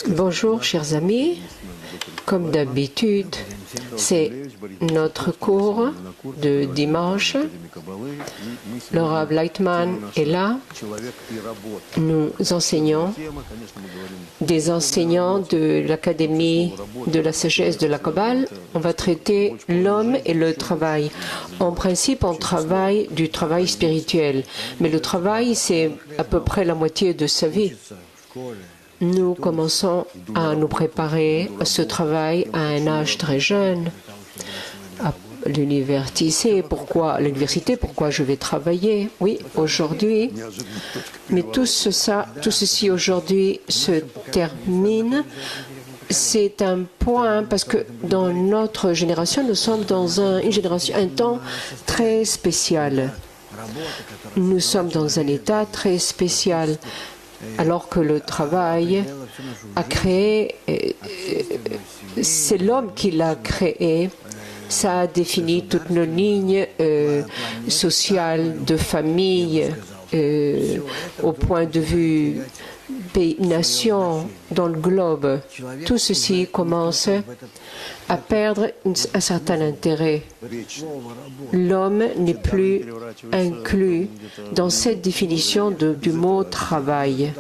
Bonjour, chers amis. Comme d'habitude, c'est notre cours de dimanche. Le Rav Lightman est là. Nous enseignons des enseignants de l'Académie de la sagesse de la Kabbale. On va traiter l'homme et le travail. En principe, on travaille du travail spirituel, mais le travail, c'est à peu près la moitié de sa vie. Nous commençons à nous préparer à ce travail à un âge très jeune. À l'université, pourquoi je vais travailler? Oui, aujourd'hui. Mais tout ceci aujourd'hui se termine. C'est un point parce que dans notre génération, nous sommes dans un temps très spécial. Nous sommes dans un état très spécial. Alors que le travail a créé, c'est l'homme qui l'a créé, ça a défini toutes nos lignes sociales, de famille, au point de vue pays-nation, dans le globe. Tout ceci commence à perdre un certain intérêt. L'homme n'est plus inclus dans cette définition du mot travail.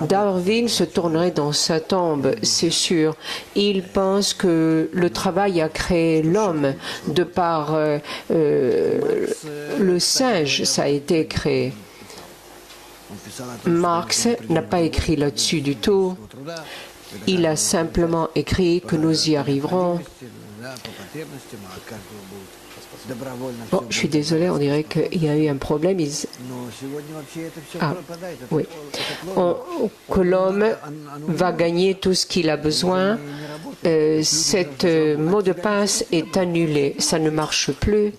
Darwin se tournerait dans sa tombe, c'est sûr. Il pense que le travail a créé l'homme de par le singe, ça a été créé. Marx n'a pas écrit là-dessus du tout. Il a simplement écrit que nous y arriverons. Bon, je suis désolé, on dirait qu'il y a eu un problème. Ah, oui. Que l'homme va gagner tout ce qu'il a besoin. Cet mot de passe est annulé. Ça ne marche plus.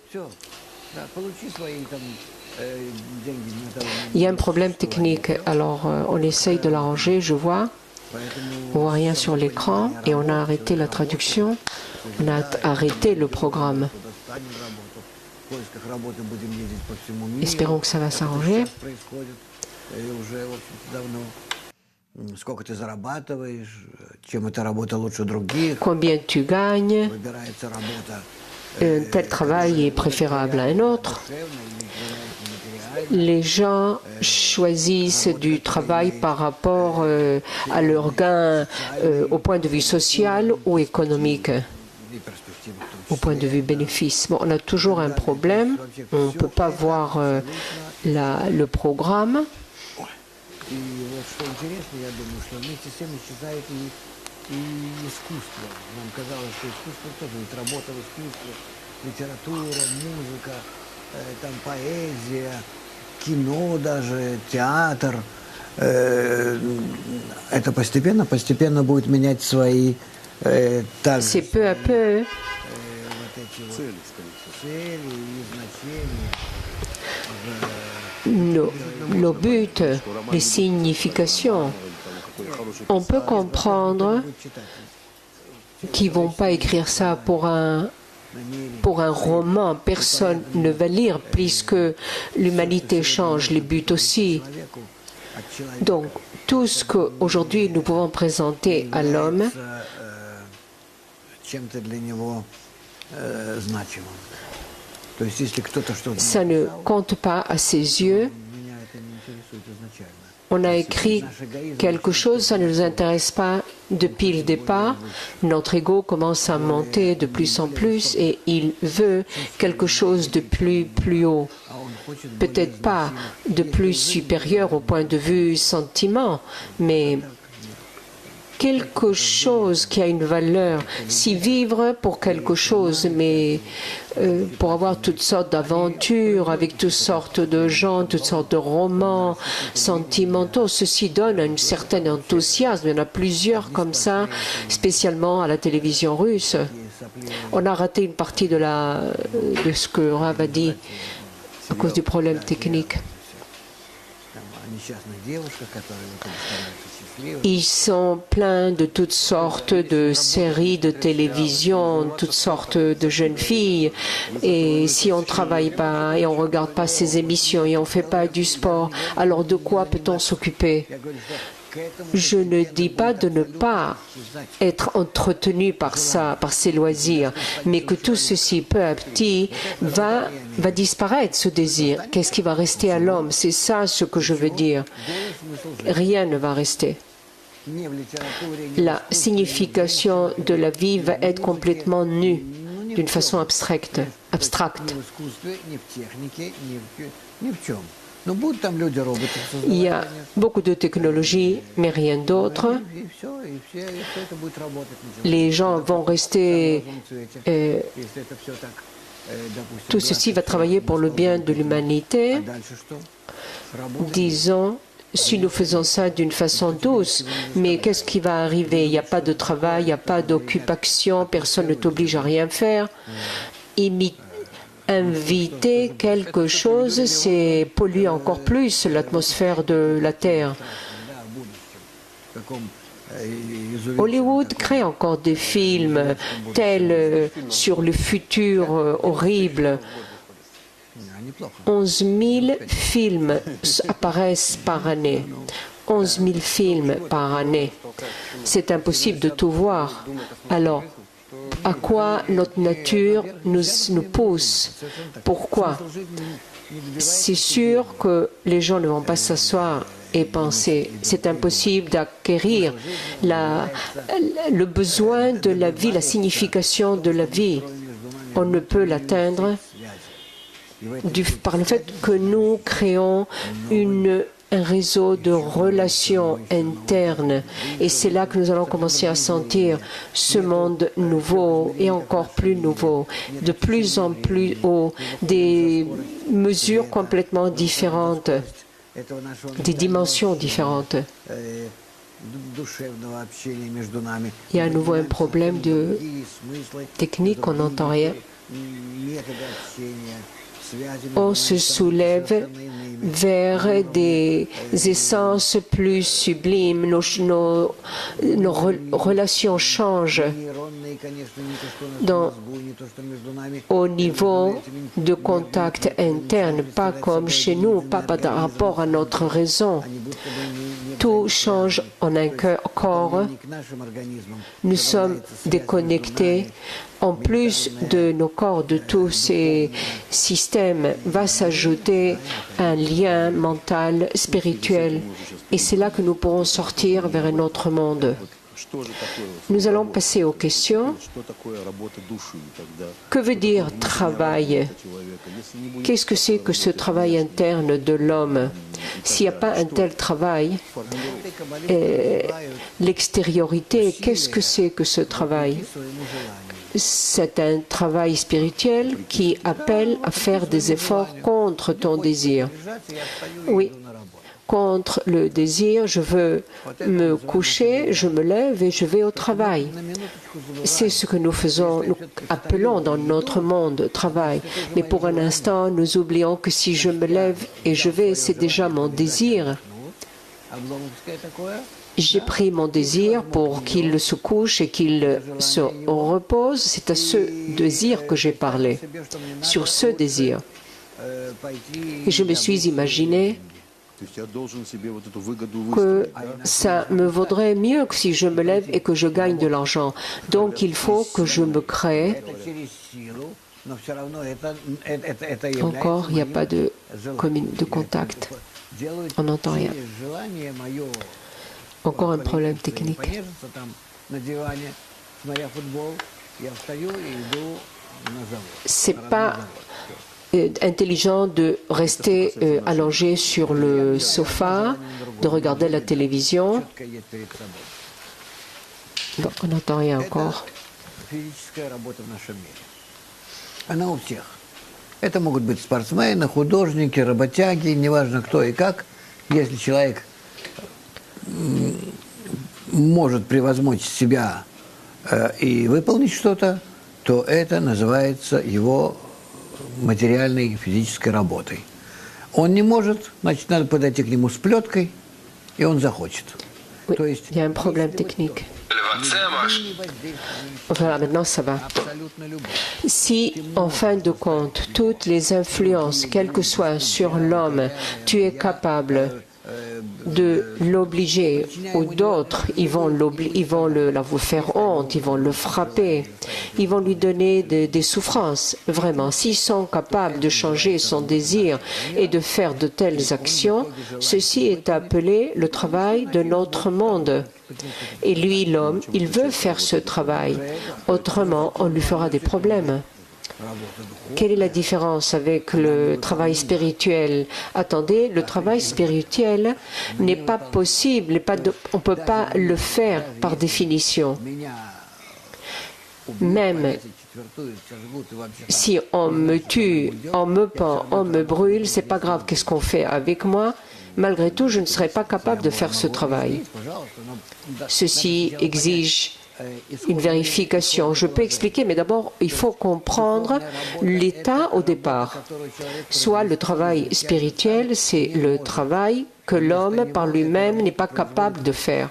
Il y a un problème technique. Alors, on essaye de l'arranger, je vois. On ne voit rien sur l'écran et on a arrêté la traduction. On a arrêté le programme. Espérons que ça va s'arranger. Combien tu gagnes? Un tel travail est préférable à un autre. Les gens choisissent du travail par rapport à leur gain au point de vue social ou économique, au point de vue bénéfice. Bon, on a toujours un problème, on ne peut pas voir le programme. Кино даже, театр, это постепенно будет менять свои... C'est peu à peu. Nos buts, les significations. On peut comprendre qu'ils ne vont pas écrire ça pour un roman. Personne ne va lire puisque l'humanité change, les buts aussi. Donc, tout ce qu'aujourd'hui nous pouvons présenter à l'homme, ça ne compte pas à ses yeux. On a écrit quelque chose, ça ne nous intéresse pas depuis le départ. Notre ego commence à monter de plus en plus et il veut quelque chose de plus haut. Peut-être pas de plus supérieur au point de vue sentiment, mais quelque chose qui a une valeur. Si vivre pour quelque chose, mais pour avoir toutes sortes d'aventures, avec toutes sortes de gens, toutes sortes de romans sentimentaux, ceci donne un certain enthousiasme. Il y en a plusieurs comme ça, spécialement à la télévision russe. On a raté une partie de ce que Rav a dit à cause du problème technique. Ils sont pleins de toutes sortes de séries de télévision, toutes sortes de jeunes filles. Et si on ne travaille pas et on ne regarde pas ces émissions et on ne fait pas du sport, alors de quoi peut-on s'occuper? Je ne dis pas de ne pas être entretenu par ça, par ces loisirs, mais que tout ceci, peu à petit, va disparaître, ce désir. Qu'est-ce qui va rester à l'homme? C'est ça ce que je veux dire. Rien ne va rester. La signification de la vie va être complètement nue, d'une façon abstracte. Il y a beaucoup de technologies, mais rien d'autre. Les gens vont rester... tout ceci va travailler pour le bien de l'humanité. Disons, si nous faisons ça d'une façon douce, mais qu'est-ce qui va arriver? Il n'y a pas de travail, il n'y a pas d'occupation, personne ne t'oblige à rien faire. Inviter quelque chose, c'est polluer encore plus l'atmosphère de la Terre. Hollywood crée encore des films tels sur le futur horrible. 11 000 films apparaissent par année. 11 000 films par année. C'est impossible de tout voir. Alors, à quoi notre nature nous pousse? Pourquoi? C'est sûr que les gens ne vont pas s'asseoir et penser. C'est impossible d'acquérir le besoin de la vie, la signification de la vie. On ne peut l'atteindre par le fait que nous créons un réseau de relations internes. Et c'est là que nous allons commencer à sentir ce monde nouveau et encore plus nouveau, de plus en plus haut, des mesures complètement différentes, des dimensions différentes. Il y a à nouveau un problème de technique, on n'entend rien. On se soulève vers des essences plus sublimes. Nos relations changent au niveau de contact interne, pas comme chez nous, pas par rapport à notre raison. Tout change en un corps. Nous sommes déconnectés. En plus de nos corps, de tous ces systèmes, va s'ajouter un lien mental, spirituel. Et c'est là que nous pourrons sortir vers un autre monde. Nous allons passer aux questions. Que veut dire travail? Qu'est-ce que c'est que ce travail interne de l'homme? S'il n'y a pas un tel travail, l'extériorité, qu'est-ce que c'est que ce travail? C'est un travail spirituel qui appelle à faire des efforts contre ton désir. Oui, contre le désir, je veux me coucher, je me lève et je vais au travail. C'est ce que nous faisons, nous appelons dans notre monde travail. Mais pour un instant, nous oublions que si je me lève et je vais, c'est déjà mon désir. J'ai pris mon désir pour qu'il se couche et qu'il se repose. C'est à ce désir que j'ai parlé, sur ce désir. Et je me suis imaginé que ça me vaudrait mieux que si je me lève et que je gagne de l'argent. Donc il faut que je me crée. Encore, il n'y a pas de contact. On n'entend rien. Encore un problème technique. C'est pas intelligent de rester allongé sur le sofa, de regarder la télévision. Bon, on n'entend rien encore. Это могут быть спортсмены, художники, работяги, неважно кто и как. Если человек может превозмочь себя и выполнить что-то, то это называется его материальной физической работой. Он не может, значит, надо подойти к нему с плеткой, и он захочет. Oui, То есть, il y a un problème technique. Voilà, maintenant ça va. Si, en fin de compte, toutes les influences, quelles que soient sur l'homme, tu es capable de l'obliger, ou d'autres, ils vont vous faire honte, ils vont le frapper, ils vont lui donner des souffrances. Vraiment, s'ils sont capables de changer son désir et de faire de telles actions, ceci est appelé le travail de notre monde. Et lui, l'homme, il veut faire ce travail. Autrement, on lui fera des problèmes. Quelle est la différence avec le travail spirituel? Attendez, le travail spirituel n'est pas possible, on ne peut pas le faire par définition. Même si on me tue, on me pend, on me brûle, c'est pas grave, qu'est-ce qu'on fait avec moi? Malgré tout, je ne serai pas capable de faire ce travail. Ceci exige une vérification. Je peux expliquer, mais d'abord, il faut comprendre l'état au départ. Soit le travail spirituel, c'est le travail que l'homme par lui-même n'est pas capable de faire.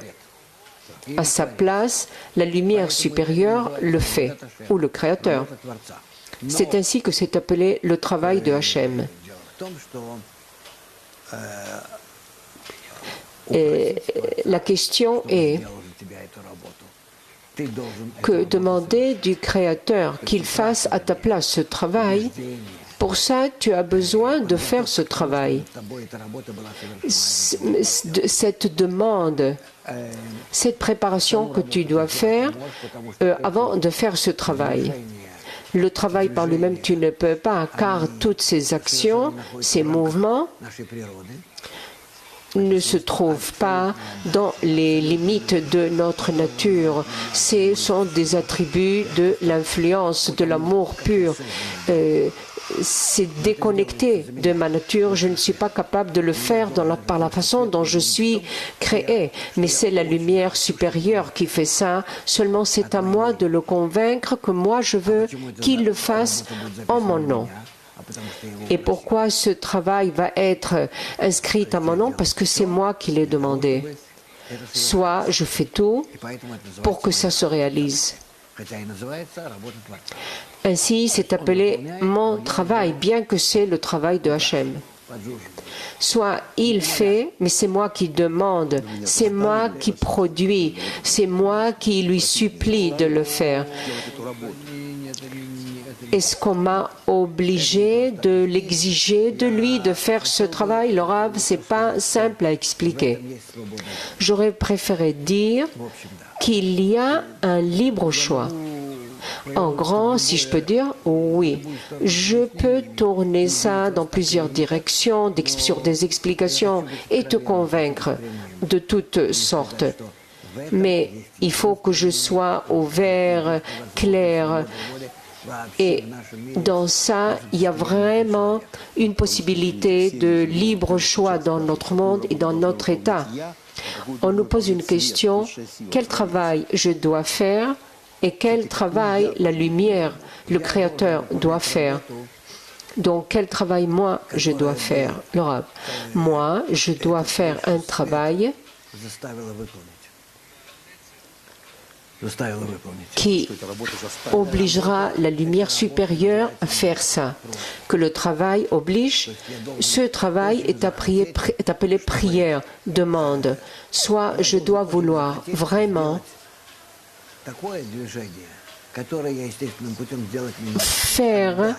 À sa place, la lumière supérieure le fait, ou le Créateur. C'est ainsi que c'est appelé le travail de Hachem. Et la question est que demander du Créateur qu'il fasse à ta place ce travail, pour ça, tu as besoin de faire ce travail. Cette demande, cette préparation que tu dois faire avant de faire ce travail. Le travail par lui-même, tu ne peux pas, car toutes ces actions, ces mouvements, ne se trouvent pas dans les limites de notre nature. Ce sont des attributs de l'influence, de l'amour pur. C'est déconnecté de ma nature. Je ne suis pas capable de le faire par la façon dont je suis créé. Mais c'est la lumière supérieure qui fait ça. Seulement c'est à moi de le convaincre que moi je veux qu'il le fasse en mon nom. Et pourquoi ce travail va être inscrit à mon nom? Parce que c'est moi qui l'ai demandé. Soit je fais tout pour que ça se réalise. Ainsi, c'est appelé mon travail, bien que c'est le travail de Hachem. Soit il fait, mais c'est moi qui demande, c'est moi qui produis, c'est moi qui lui supplie de le faire. Est-ce qu'on m'a obligé de l'exiger de lui de faire ce travail? Le Rav, c'est pas simple à expliquer. J'aurais préféré dire qu'il y a un libre choix. En grand, si je peux dire, oui, je peux tourner ça dans plusieurs directions, sur des explications et te convaincre de toutes sortes. Mais il faut que je sois ouvert, clair. Et dans ça, il y a vraiment une possibilité de libre choix dans notre monde et dans notre état. On nous pose une question, quel travail je dois faire et quel travail la lumière, le Créateur, doit faire. Donc, quel travail moi je dois faire? Le Rav, moi, je dois faire un travail qui obligera la lumière supérieure à faire ça. Que le travail oblige, ce travail est appelé prière, demande. Soit je dois vouloir vraiment faire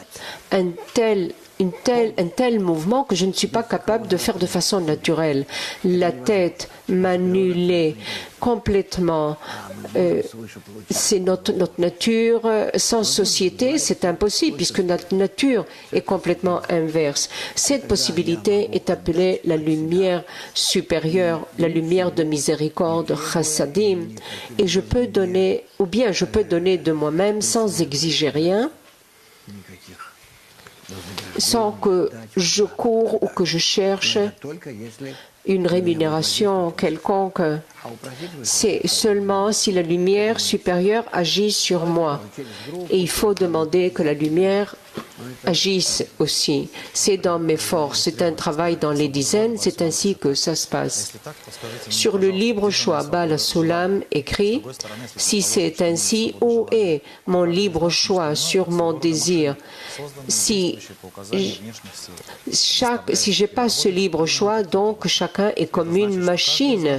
un tel mouvement que je ne suis pas capable de faire de façon naturelle. La tête m'annuler complètement. C'est notre nature. Sans société, c'est impossible puisque notre nature est complètement inverse. Cette possibilité est appelée la lumière supérieure, la lumière de miséricorde, chassadim. Et je peux donner, ou bien je peux donner de moi-même sans exiger rien. sans que je cours ou que je cherche une rémunération quelconque. C'est seulement si la lumière supérieure agit sur moi. Et il faut demander que la lumière agisse aussi. C'est dans mes forces, c'est un travail dans les dizaines, c'est ainsi que ça se passe. Sur le libre choix, Bala Sulam écrit, si c'est ainsi, où est mon libre choix sur mon désir? Si j'ai pas ce libre choix, donc chacun est comme une machine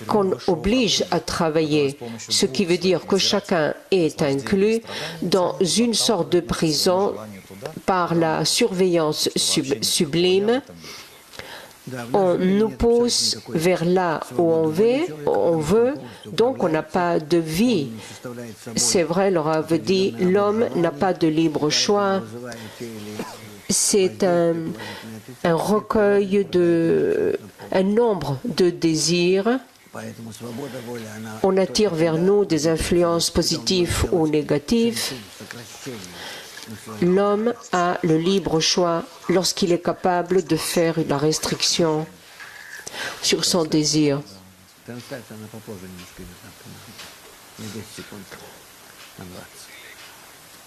qu'on oblige à travailler, ce qui veut dire que chacun est inclus dans une sorte de prison par la surveillance sublime. On nous pousse vers là où on veut, donc on n'a pas de vie. C'est vrai, le Rav dit, l'homme n'a pas de libre choix. C'est un recueil un nombre de désirs. On attire vers nous des influences positives ou négatives. L'homme a le libre choix lorsqu'il est capable de faire la restriction sur son désir.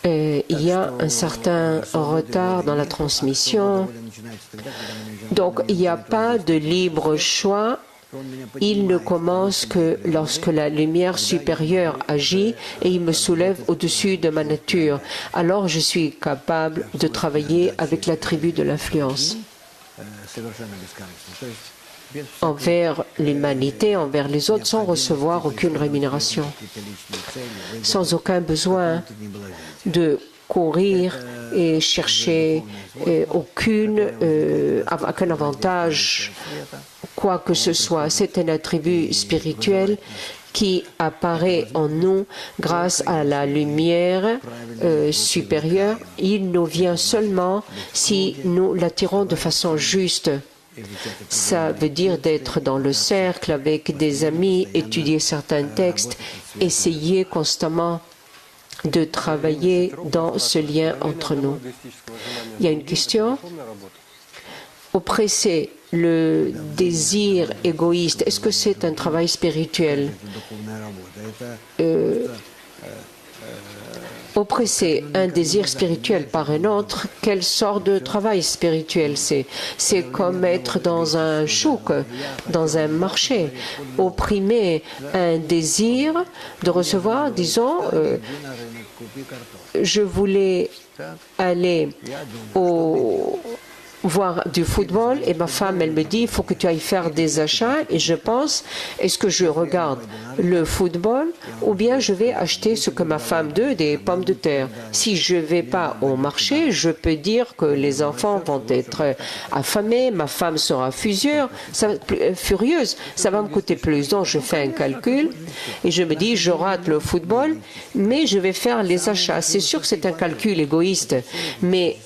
Il y a un certain retard dans la transmission, donc il n'y a pas de libre choix. Il ne commence que lorsque la lumière supérieure agit et il me soulève au-dessus de ma nature. Alors je suis capable de travailler avec l'attribut de l'influence envers l'humanité, envers les autres, sans recevoir aucune rémunération, sans aucun besoin de courir et chercher aucun avantage, quoi que ce soit. C'est un attribut spirituel qui apparaît en nous grâce à la lumière supérieure. Il nous vient seulement si nous l'attirons de façon juste. Ça veut dire d'être dans le cercle avec des amis, étudier certains textes, essayer constamment de travailler dans ce lien entre nous. Il y a une question? Oppresser le désir égoïste, est-ce que c'est un travail spirituel? Oppresser un désir spirituel par un autre, quelle sorte de travail spirituel c'est? C'est comme être dans un chouk, dans un marché. Opprimer un désir de recevoir, disons, je voulais aller voir du football et ma femme, elle me dit, il faut que tu ailles faire des achats et je pense, est-ce que je regarde le football ou bien je vais acheter ce que ma femme veut, des pommes de terre. Si je ne vais pas au marché, je peux dire que les enfants vont être affamés, ma femme sera furieuse, ça va me coûter plus. Donc je fais un calcul et je me dis, je rate le football, mais je vais faire les achats. C'est sûr que c'est un calcul égoïste, mais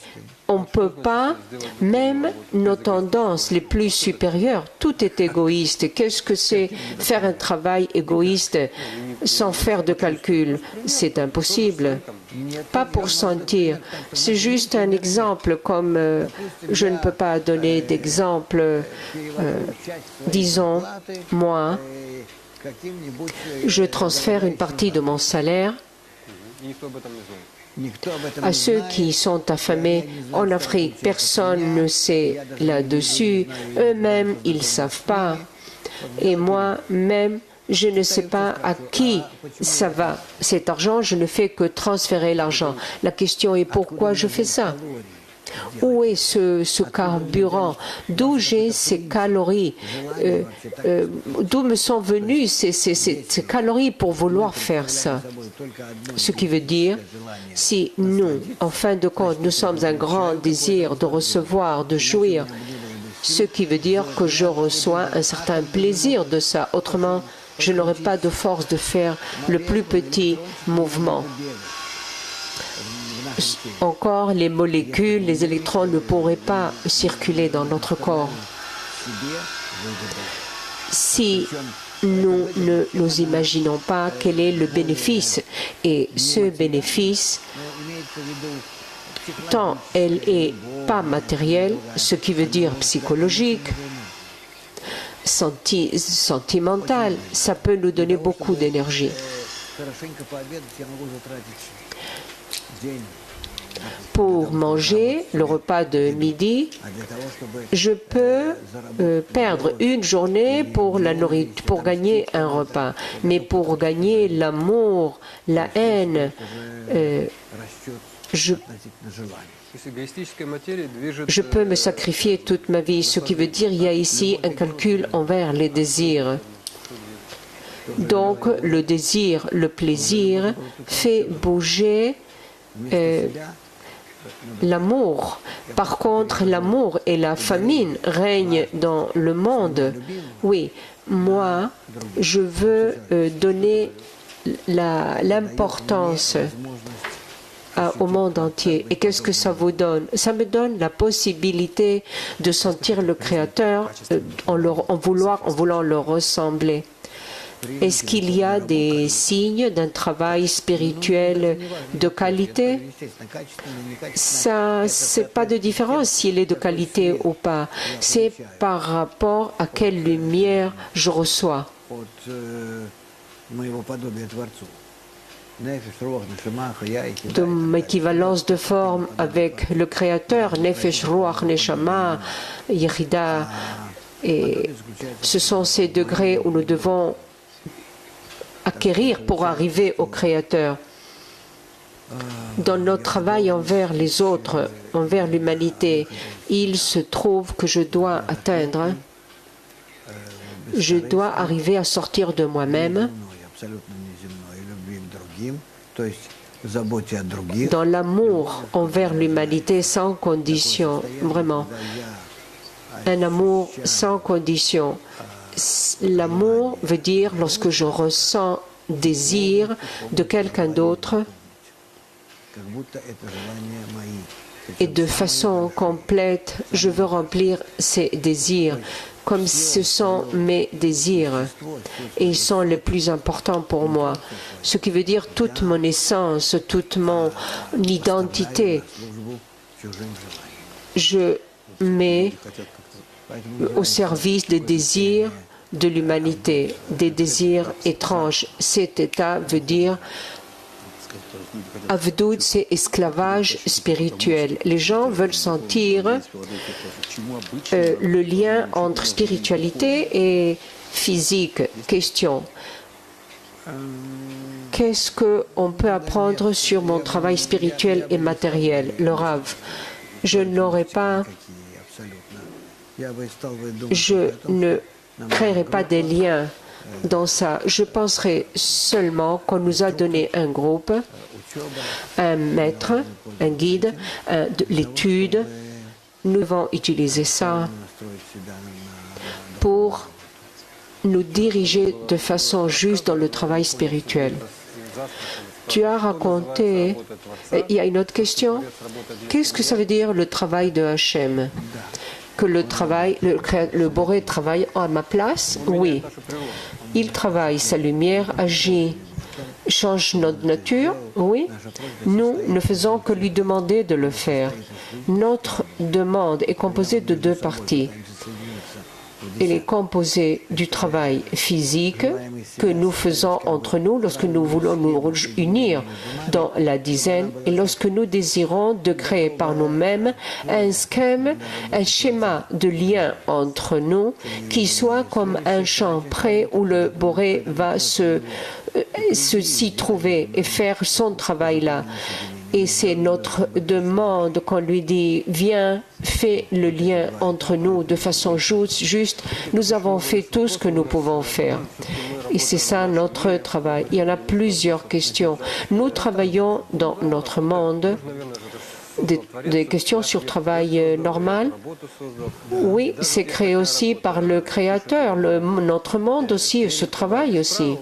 on ne peut pas, même nos tendances les plus supérieures, tout est égoïste. Qu'est-ce que c'est faire un travail égoïste sans faire de calcul? C'est impossible. Pas pour sentir. C'est juste un exemple, comme je ne peux pas donner d'exemple. Disons, moi, je transfère une partie de mon salaire à ceux qui sont affamés en Afrique. Personne ne sait là-dessus. Eux-mêmes, ils ne savent pas. Et moi-même, je ne sais pas à qui ça va. Cet argent, je ne fais que transférer l'argent. La question est pourquoi je fais ça? Où est ce carburant? D'où j'ai ces calories? D'où me sont venues ces calories pour vouloir faire ça? Ce qui veut dire, si nous, en fin de compte, nous sommes un grand désir de recevoir, de jouir, ce qui veut dire que je reçois un certain plaisir de ça. Autrement, je n'aurai pas de force de faire le plus petit mouvement. Encore, les molécules, les électrons ne pourraient pas circuler dans notre corps. Si nous ne nous imaginons pas quel est le bénéfice, et ce bénéfice tant elle est pas matérielle, ce qui veut dire psychologique, sentimentale, ça peut nous donner beaucoup d'énergie. Pour manger le repas de midi, je peux perdre une journée pour la nourriture, pour gagner un repas. Mais pour gagner l'amour, la haine, je peux me sacrifier toute ma vie. Ce qui veut dire qu'il y a ici un calcul envers les désirs. Donc le désir, le plaisir fait bouger l'amour. Par contre, l'amour et la famine règnent dans le monde. Oui, moi, je veux donner l'importance au monde entier. Et qu'est-ce que ça vous donne? Ça me donne la possibilité de sentir le Créateur en voulant le ressembler. Est-ce qu'il y a des signes d'un travail spirituel de qualité? Ça, c'est pas de différence s'il est de qualité ou pas. C'est par rapport à quelle lumière je reçois. De l'équivalence de forme avec le Créateur, Nefesh, Ruach, Neshama, Yerida. Et ce sont ces degrés où nous devons acquérir pour arriver au Créateur. Dans notre travail envers les autres, envers l'humanité, il se trouve que je dois atteindre, je dois arriver à sortir de moi-même dans l'amour envers l'humanité sans condition, vraiment. Un amour sans condition. L'amour veut dire lorsque je ressens désir de quelqu'un d'autre et de façon complète, je veux remplir ces désirs comme ce sont mes désirs et ils sont les plus importants pour moi. Ce qui veut dire toute mon essence, toute mon identité. Je mets au service des désirs de l'humanité, des désirs étranges. Cet état veut dire Avdout, c'est esclavage spirituel. Les gens veulent sentir le lien entre spiritualité et physique. Question. Qu'est-ce qu'on peut apprendre sur mon travail spirituel et matériel? Le Rav, je n'aurais pas... Je ne créerai pas des liens dans ça. Je penserai seulement qu'on nous a donné un groupe, un maître, un guide, l'étude. Nous devons utiliser ça pour nous diriger de façon juste dans le travail spirituel. Tu as raconté... Il y a une autre question? Qu'est-ce que ça veut dire le travail de Hachem? Que le Boré travaille à ma place? Oui. Il travaille, sa lumière agit, change notre nature? Oui. Nous ne faisons que lui demander de le faire. Notre demande est composée de deux parties. Elle est composée du travail physique que nous faisons entre nous lorsque nous voulons nous unir dans la dizaine et lorsque nous désirons de créer par nous-mêmes un schème, un schéma de lien entre nous qui soit comme un champ prêt où le Boré va s'y trouver et faire son travail là. Et c'est notre demande qu'on lui dit, viens, fais le lien entre nous de façon juste. Nous avons fait tout ce que nous pouvons faire. Et c'est ça notre travail. Il y en a plusieurs questions. Nous travaillons dans notre monde des questions sur travail normal. Oui, c'est créé aussi par le Créateur. Notre monde aussi se travaille aussi.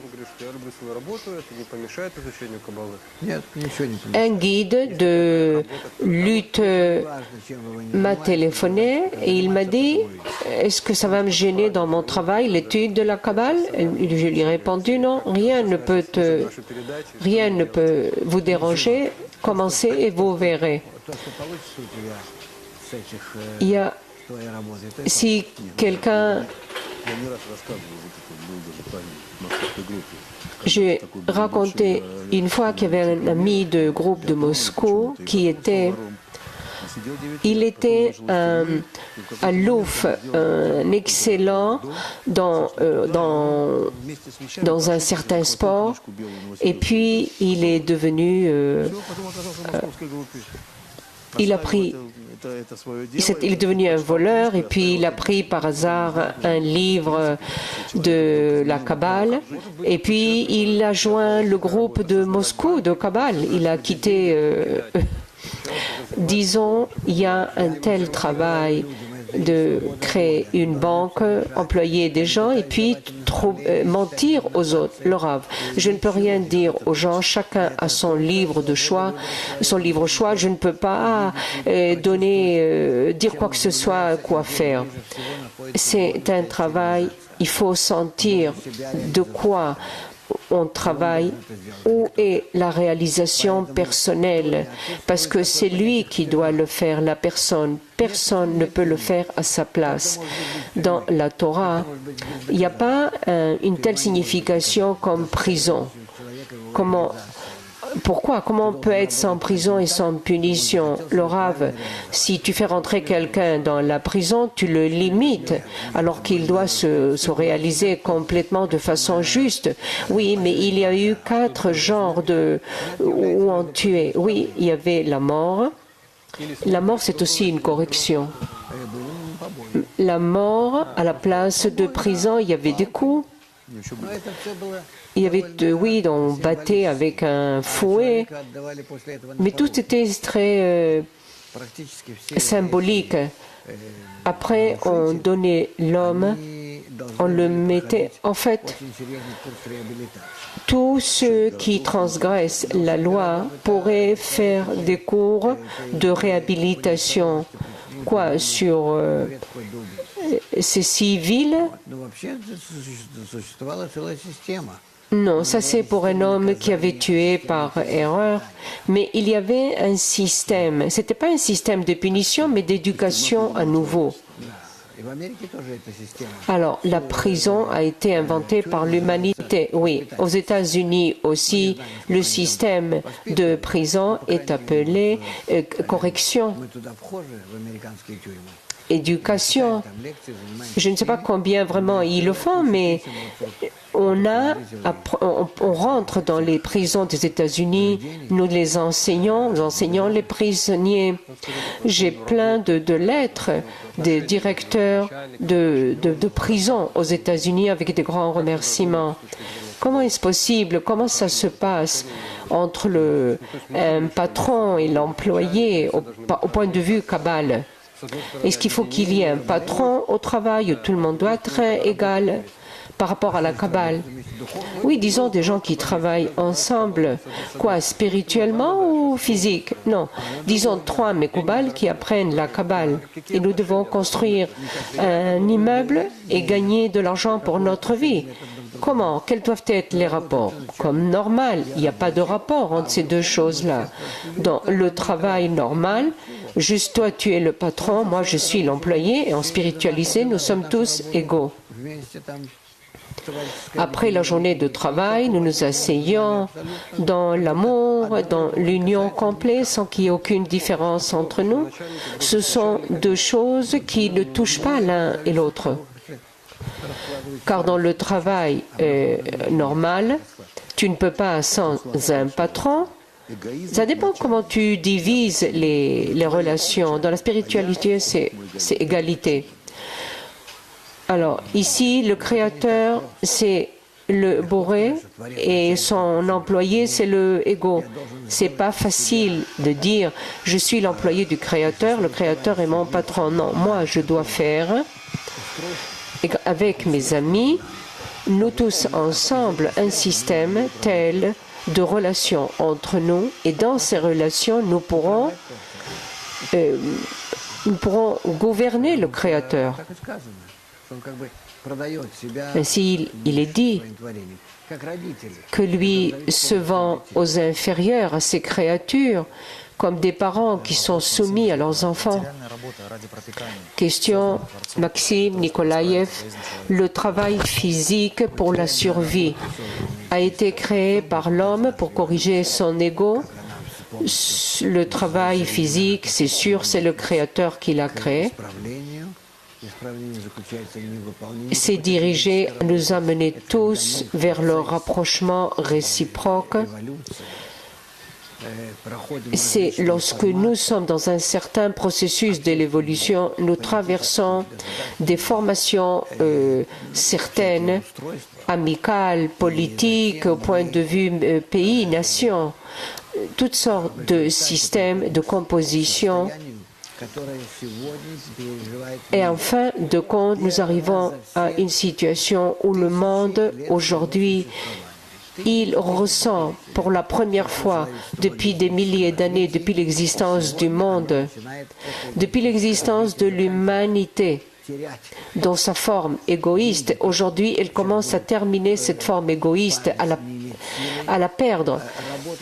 Un guide de lutte m'a téléphoné et il m'a dit « Est-ce que ça va me gêner dans mon travail, l'étude de la Kabbale ?» Je lui ai répondu « Non, rien ne peut vous déranger. Commencez et vous verrez. » Il y a, si quelqu'un... J'ai raconté une fois qu'il y avait un ami de groupe de Moscou qui était... Il était un louf, un excellent dans un certain sport, et puis il est devenu... il est devenu un voleur, et puis il a pris par hasard un livre de la Kabbale, et puis il a joint le groupe de Moscou, de Kabbale. Il a quitté... disons, il y a un tel travail de créer une banque, employer des gens et puis mentir aux autres. Le Rav, je ne peux rien dire aux gens, chacun a son livre de choix, son livre choix, je ne peux pas dire quoi que ce soit, quoi faire. C'est un travail, il faut sentir de quoi on travaille, où est la réalisation personnelle, parce que c'est lui qui doit le faire, la personne. Personne ne peut le faire à sa place. Dans la Torah, il n'y a pas une telle signification comme prison. Pourquoi? Comment on peut être sans prison et sans punition? Le Rav, si tu fais rentrer quelqu'un dans la prison, tu le limites alors qu'il doit se réaliser complètement de façon juste. Oui, mais il y a eu 4 genres où on tuait. Oui, il y avait la mort. La mort, c'est aussi une correction. La mort, à la place de prison, il y avait des coups. Il y avait, oui, on battait avec un fouet, mais tout était très symbolique. Après, on donnait l'homme, on le mettait, en fait, tous ceux qui transgressent la loi pourraient faire des cours de réhabilitation. Quoi, sur ces civils? Non, ça c'est pour un homme qui avait tué par erreur, mais il y avait un système. Ce n'était pas un système de punition, mais d'éducation à nouveau. Alors, la prison a été inventée par l'humanité. Oui, aux États-Unis aussi, le système de prison est appelé correction. Éducation. Je ne sais pas combien vraiment ils le font, mais on rentre dans les prisons des États-Unis, nous les enseignons, nous enseignons les prisonniers. J'ai plein de lettres des directeurs de prison aux États-Unis avec des grands remerciements. Comment est-ce possible? Comment ça se passe entre un patron et l'employé au point de vue Kabbale? Est-ce qu'il faut qu'il y ait un patron au travail où tout le monde doit être égal par rapport à la Kabbale? Oui, disons des gens qui travaillent ensemble. Quoi, spirituellement ou physique? Non. Disons 3 Mekoubal qui apprennent la Kabbale. Et nous devons construire un immeuble et gagner de l'argent pour notre vie. Comment? Quels doivent être les rapports? Comme normal, il n'y a pas de rapport entre ces deux choses-là. Dans le travail normal, juste toi tu es le patron, moi je suis l'employé, et en spiritualisé, nous sommes tous égaux. Après la journée de travail, nous nous asseyons dans l'amour, dans l'union complète, sans qu'il y ait aucune différence entre nous. Ce sont deux choses qui ne touchent pas l'un et l'autre. Car dans le travail normal, tu ne peux pas sans un patron. Ça dépend comment tu divises les relations. Dans la spiritualité, c'est égalité. Alors, ici, le créateur, c'est le bourré et son employé, c'est le ego. C'est pas facile de dire « je suis l'employé du créateur, le créateur est mon patron ». Non, moi, je dois faire, avec mes amis, nous tous ensemble, un système tel de relations entre nous. Et dans ces relations, nous pourrons gouverner le créateur. Ainsi, il est dit que lui se vend aux inférieurs, à ses créatures, comme des parents qui sont soumis à leurs enfants. Question Maxime Nikolaïev. Le travail physique pour la survie a été créé par l'homme pour corriger son ego. Le travail physique, c'est sûr, c'est le Créateur qui l'a créé. C'est dirigé à nous amener tous vers le rapprochement réciproque. C'est lorsque nous sommes dans un certain processus de l'évolution, nous traversons des formations certaines, amicales, politiques, au point de vue pays, nation, toutes sortes de systèmes de composition. Et en fin de compte, nous arrivons à une situation où le monde, aujourd'hui, il ressent pour la première fois depuis des milliers d'années, depuis l'existence du monde, depuis l'existence de l'humanité, dans sa forme égoïste. Aujourd'hui, elle commence à terminer cette forme égoïste, à la perdre.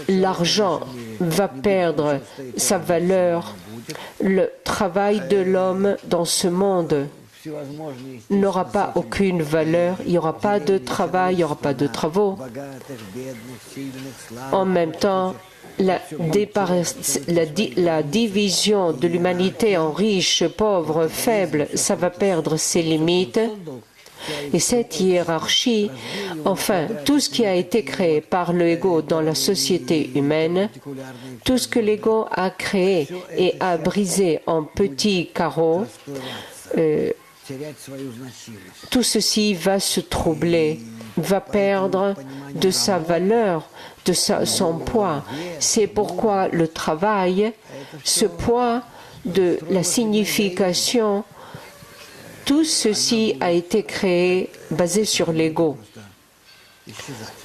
L'argent va perdre sa valeur. Le travail de l'homme dans ce monde n'aura pas aucune valeur, il n'y aura pas de travail, il n'y aura pas de travaux. En même temps, la division de l'humanité en riches, pauvres, faibles, ça va perdre ses limites. Et cette hiérarchie, enfin, tout ce qui a été créé par l'ego dans la société humaine, tout ce que l'ego a créé et a brisé en petits carreaux, tout ceci va se troubler, va perdre de sa valeur, de son poids. C'est pourquoi le travail, ce poids de la signification, tout ceci a été créé basé sur l'ego,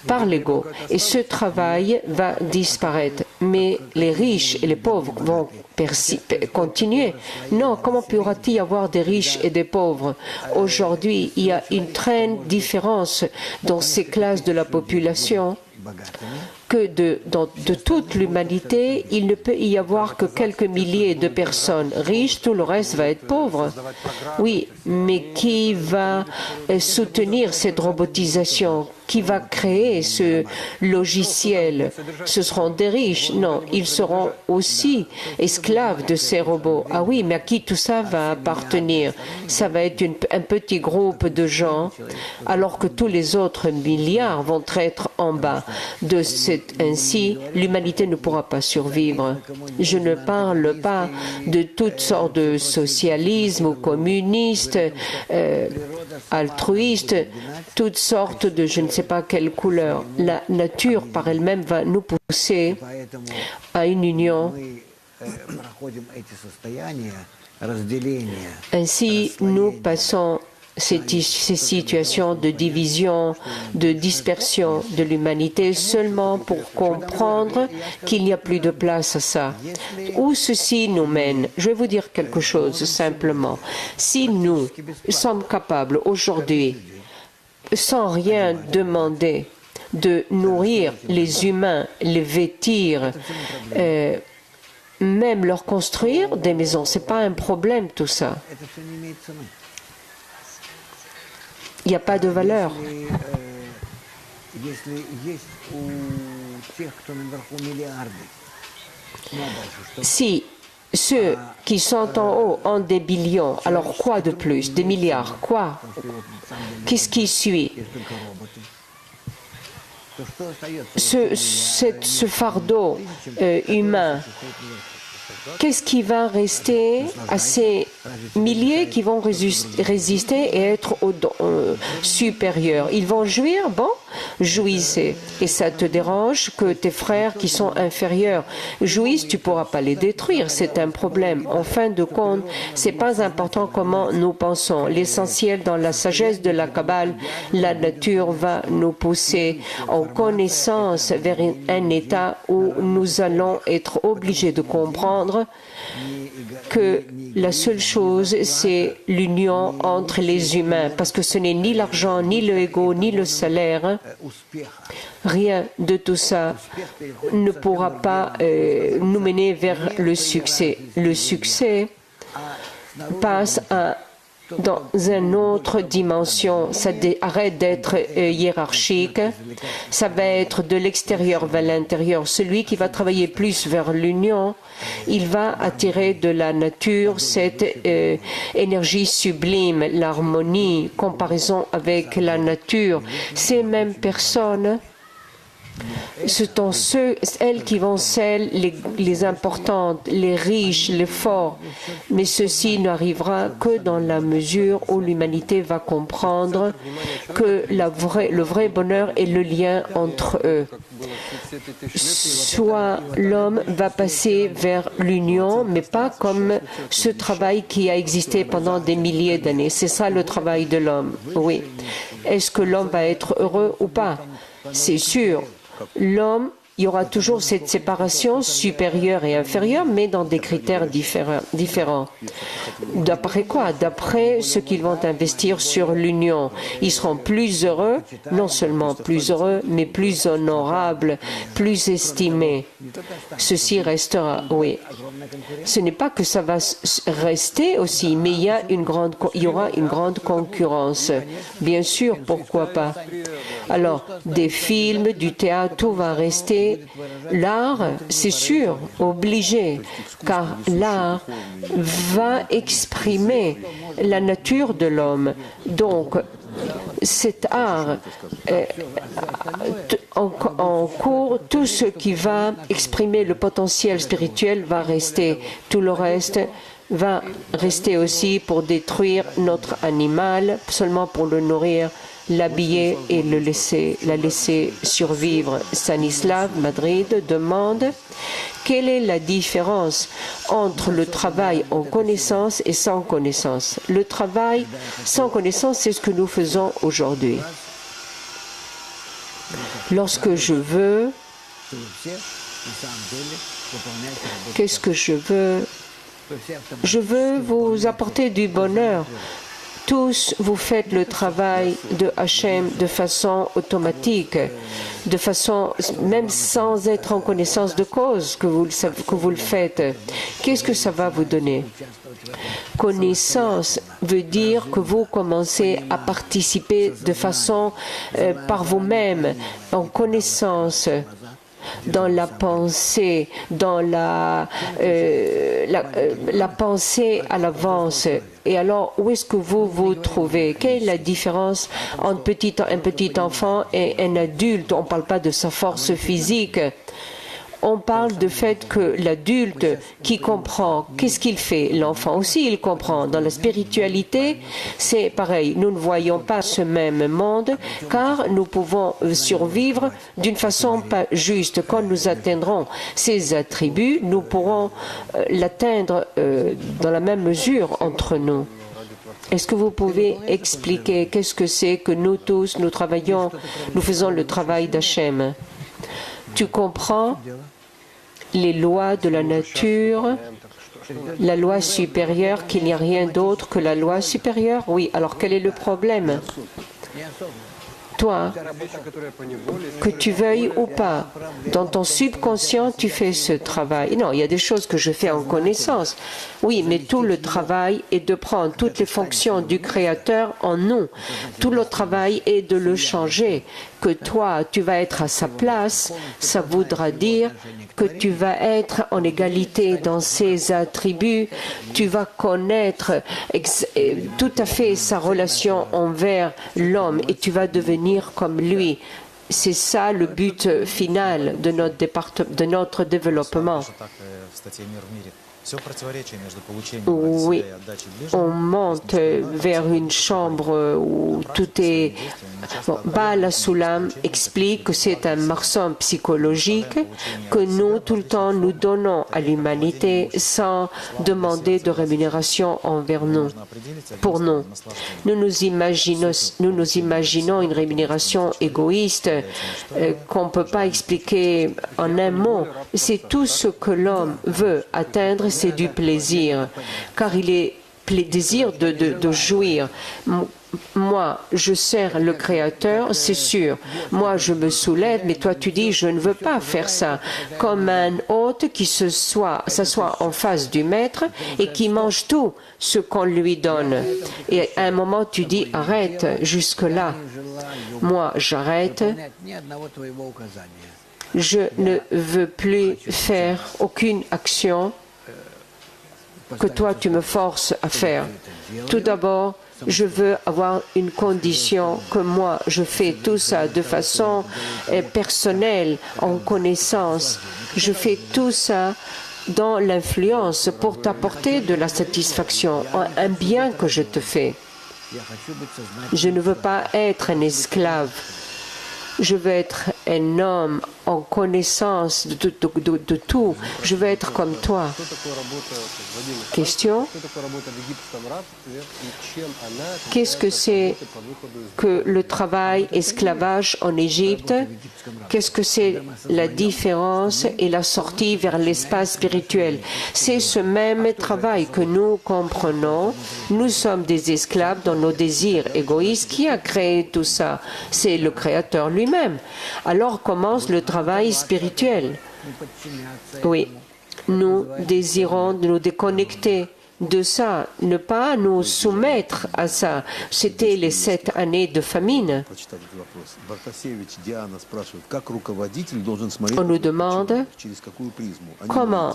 par l'ego. Et ce travail va disparaître. Mais les riches et les pauvres vont continuer. Non, comment pourra-t-il y avoir des riches et des pauvres? Aujourd'hui, il y a une très différence dans ces classes de la population que de toute l'humanité, il ne peut y avoir que quelques milliers de personnes riches, tout le reste va être pauvre. Oui, mais qui va soutenir cette robotisation? Qui va créer ce logiciel? Ce seront des riches? Non, ils seront aussi esclaves de ces robots. Ah oui, mais à qui tout ça va appartenir? Ça va être un petit groupe de gens, alors que tous les autres milliards vont être en bas. Ainsi, l'humanité ne pourra pas survivre. Je ne parle pas de toutes sortes de socialisme ou communiste, altruiste, toutes sortes de je ne sais pas quelle couleur. La nature par elle-même va nous pousser à une union. Ainsi, nous passons ces situations de division, de dispersion de l'humanité seulement pour comprendre qu'il n'y a plus de place à ça. Où ceci nous mène? Je vais vous dire quelque chose simplement. Si nous sommes capables aujourd'hui, sans rien demander, de nourrir les humains, les vêtir, même leur construire des maisons, ce n'est pas un problème tout ça. Il n'y a pas de valeur. Si ceux qui sont en haut ont des billions, alors quoi de plus? Des milliards, quoi? Qu'est-ce qui suit? Ce fardeau humain, qu'est-ce qui va rester à ces milliers qui vont résister et être supérieurs? Ils vont jouir? Bon, jouissez. Et ça te dérange que tes frères qui sont inférieurs jouissent? Tu ne pourras pas les détruire, c'est un problème. En fin de compte, ce n'est pas important comment nous pensons. L'essentiel dans la sagesse de la Kabbale, la nature va nous pousser en connaissance vers un état où nous allons être obligés de comprendre que la seule chose, c'est l'union entre les humains, parce que ce n'est ni l'argent, ni le ego, ni le salaire rien de tout ça ne pourra pas nous mener vers le succès. Le succès passe dans une autre dimension. Ça arrête d'être hiérarchique. Ça va être de l'extérieur vers l'intérieur. Celui qui va travailler plus vers l'union, il va attirer de la nature cette énergie sublime, l'harmonie, comparaison avec la nature. Ces mêmes personnes, ce sont elles qui vont les importantes, les riches, les forts. Mais ceci n'arrivera que dans la mesure où l'humanité va comprendre que le vrai bonheur est le lien entre eux. Soit l'homme va passer vers l'union, mais pas comme ce travail qui a existé pendant des milliers d'années. C'est ça le travail de l'homme, oui. Est-ce que l'homme va être heureux ou pas? C'est sûr. L'homme, il y aura toujours cette séparation supérieure et inférieure, mais dans des critères différents. D'après quoi? D'après ce qu'ils vont investir sur l'union. Ils seront plus heureux, non seulement plus heureux, mais plus honorables, plus estimés. Ceci restera, oui. Ce n'est pas que ça va rester aussi, mais il y aura une grande concurrence. Bien sûr, pourquoi pas? Alors, des films, du théâtre, tout va rester. L'art, c'est sûr, obligé, car l'art va exprimer la nature de l'homme. Donc, cet art, en cours, tout ce qui va exprimer le potentiel spirituel va rester. Tout le reste va rester aussi pour détruire notre animal, seulement pour le nourrir, l'habiller et la laisser survivre. Stanislav Madrid demande quelle est la différence entre le travail en connaissance et sans connaissance. Le travail sans connaissance, c'est ce que nous faisons aujourd'hui. Lorsque je veux, qu'est-ce que je veux? Je veux vous apporter du bonheur. Tous, vous faites le travail de Hachem de façon automatique, de façon, même sans être en connaissance de cause que vous le faites. Qu'est-ce que ça va vous donner? Connaissance veut dire que vous commencez à participer de façon par vous-même, en connaissance, dans la pensée, dans la pensée à l'avance. Et alors, où est-ce que vous vous trouvez? Quelle est la différence entre un petit enfant et un adulte? On ne parle pas de sa force physique. On parle du fait que l'adulte qui comprend, qu'est-ce qu'il fait? L'enfant aussi, il comprend. Dans la spiritualité, c'est pareil. Nous ne voyons pas ce même monde car nous pouvons survivre d'une façon pas juste. Quand nous atteindrons ces attributs, nous pourrons l'atteindre dans la même mesure entre nous. Est-ce que vous pouvez expliquer qu'est-ce que c'est que nous tous, nous travaillons, nous faisons le travail d'Hachem? Tu comprends les lois de la nature, la loi supérieure, qu'il n'y a rien d'autre que la loi supérieure? Oui, alors quel est le problème? Toi, que tu veuilles ou pas, dans ton subconscient, tu fais ce travail. Non, il y a des choses que je fais en connaissance. Oui, mais tout le travail est de prendre toutes les fonctions du Créateur en nous. Tout le travail est de le changer. Que toi, tu vas être à sa place, ça voudra dire que tu vas être en égalité dans ses attributs, tu vas connaître tout à fait sa relation envers l'homme et tu vas devenir comme lui. C'est ça le but final de notre développement. Oui, on monte vers une chambre où tout est... Bon, Baal HaSulam explique que c'est un marchand psychologique que nous, tout le temps, nous donnons à l'humanité sans demander de rémunération envers nous, pour nous. Nous nous imaginons une rémunération égoïste qu'on ne peut pas expliquer en un mot. C'est tout ce que l'homme veut atteindre, c'est du plaisir, car il est désir de jouir. Moi, je sers le Créateur, c'est sûr. Moi, je me soulève, mais toi, tu dis, je ne veux pas faire ça. Comme un hôte qui s'assoit en face du maître et qui mange tout ce qu'on lui donne. Et à un moment, tu dis, arrête, jusque-là. Moi, j'arrête. Je ne veux plus faire aucune action que toi, tu me forces à faire. Tout d'abord, je veux avoir une condition que moi, je fais tout ça de façon personnelle, en connaissance. Je fais tout ça dans l'influence pour t'apporter de la satisfaction, un bien que je te fais. Je ne veux pas être un esclave. Je veux être un homme en connaissance de tout. Je veux être comme toi. Question? Qu'est-ce que c'est que le travail esclavage en Égypte? Qu'est-ce que c'est la différence et la sortie vers l'espace spirituel? C'est ce même travail que nous comprenons. Nous sommes des esclaves dans nos désirs égoïstes. Qui a créé tout ça? C'est le Créateur lui-même. Alors commence le travail spirituel. Oui, nous désirons nous déconnecter de ça, ne pas nous soumettre à ça. C'était les 7 années de famine. On nous demande comment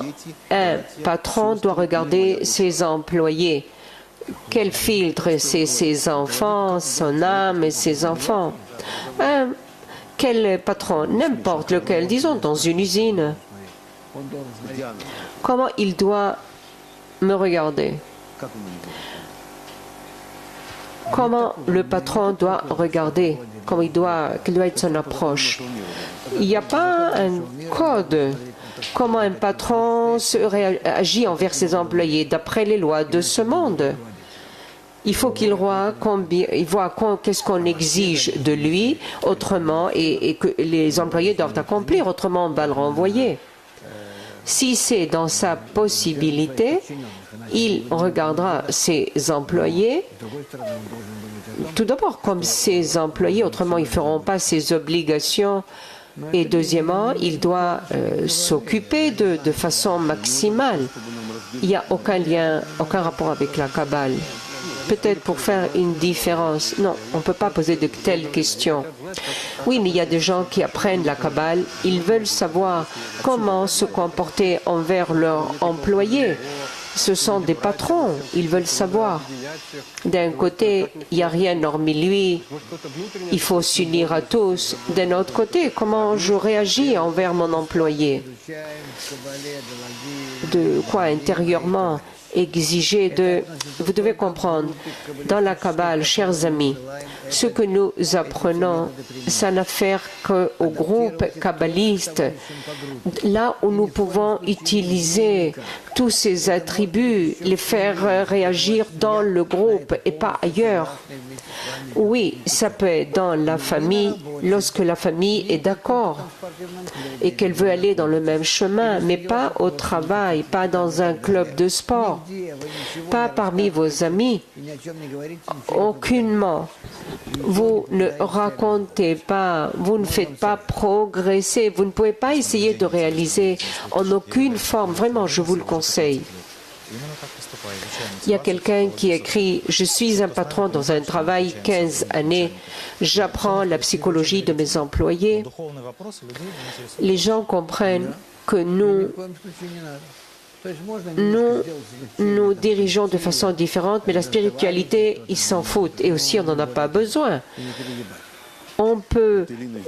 un patron doit regarder ses employés. Quel filtre c'est ses enfants, son âme et ses enfants. Quel patron, n'importe lequel, disons dans une usine, comment il doit me regarder? Comment le patron doit regarder? Quelle doit être son approche? Il n'y a pas un code. Comment un patron agit envers ses employés d'après les lois de ce monde? Il faut qu'il voit qu'est-ce qu'on exige de lui, autrement, et que les employés doivent accomplir, autrement on va le renvoyer. Si c'est dans sa possibilité, il regardera ses employés, tout d'abord comme ses employés, autrement ils ne feront pas ses obligations. Et deuxièmement, il doit s'occuper de façon maximale. Il n'y a aucun lien, aucun rapport avec la Kabbale. Peut-être pour faire une différence. Non, on ne peut pas poser de telles questions. Oui, mais il y a des gens qui apprennent la Kabbale. Ils veulent savoir comment se comporter envers leurs employés. Ce sont des patrons. Ils veulent savoir. D'un côté, il n'y a rien hormis lui. Il faut s'unir à tous. D'un autre côté, comment je réagis envers mon employé? De quoi intérieurement exiger de... Vous devez comprendre, dans la Kabbale, chers amis, ce que nous apprenons, ça n'affaire qu'au groupe kabbaliste, là où nous pouvons utiliser tous ces attributs, les faire réagir dans le groupe et pas ailleurs. Oui, ça peut être dans la famille, lorsque la famille est d'accord et qu'elle veut aller dans le même chemin, mais pas au travail, pas dans un club de sport, pas parmi vos amis, aucunement. Vous ne racontez pas, vous ne faites pas progresser, vous ne pouvez pas essayer de réaliser en aucune forme, vraiment, je vous le conseille. Il y a quelqu'un qui écrit « Je suis un patron dans un travail 15 années. J'apprends la psychologie de mes employés. » Les gens comprennent que nous dirigeons de façon différente, mais la spiritualité, ils s'en foutent. Et aussi, on n'en a pas besoin. On peut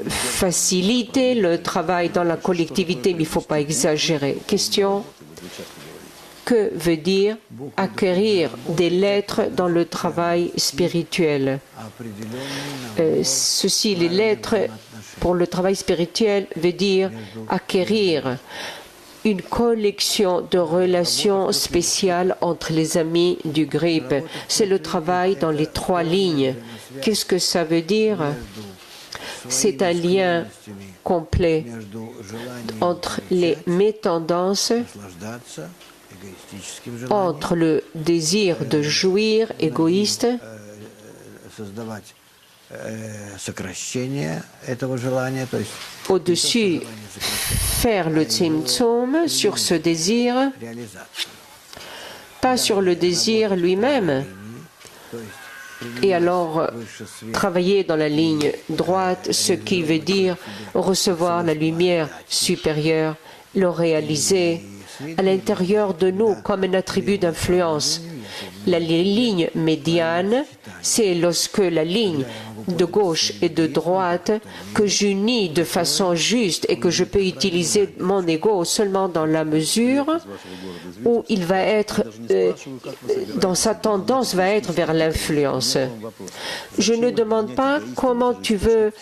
faciliter le travail dans la collectivité, mais il ne faut pas exagérer. Question? Que veut dire acquérir des lettres dans le travail spirituel? Les lettres pour le travail spirituel veut dire acquérir une collection de relations spéciales entre les amis du GRIP. C'est le travail dans les 3 lignes. Qu'est-ce que ça veut dire? C'est un lien complet entre mes tendances entre le désir de jouir égoïste au-dessus, faire le tzimtzum sur ce désir, pas sur le désir lui-même, et alors travailler dans la ligne droite, ce qui veut dire recevoir la lumière supérieure, le réaliser à l'intérieur de nous comme un attribut d'influence. La ligne médiane, c'est lorsque la ligne de gauche et de droite que j'unis de façon juste et que je peux utiliser mon ego seulement dans la mesure où il va être, dans sa tendance, va être vers l'influence. Je ne demande pas comment tu veux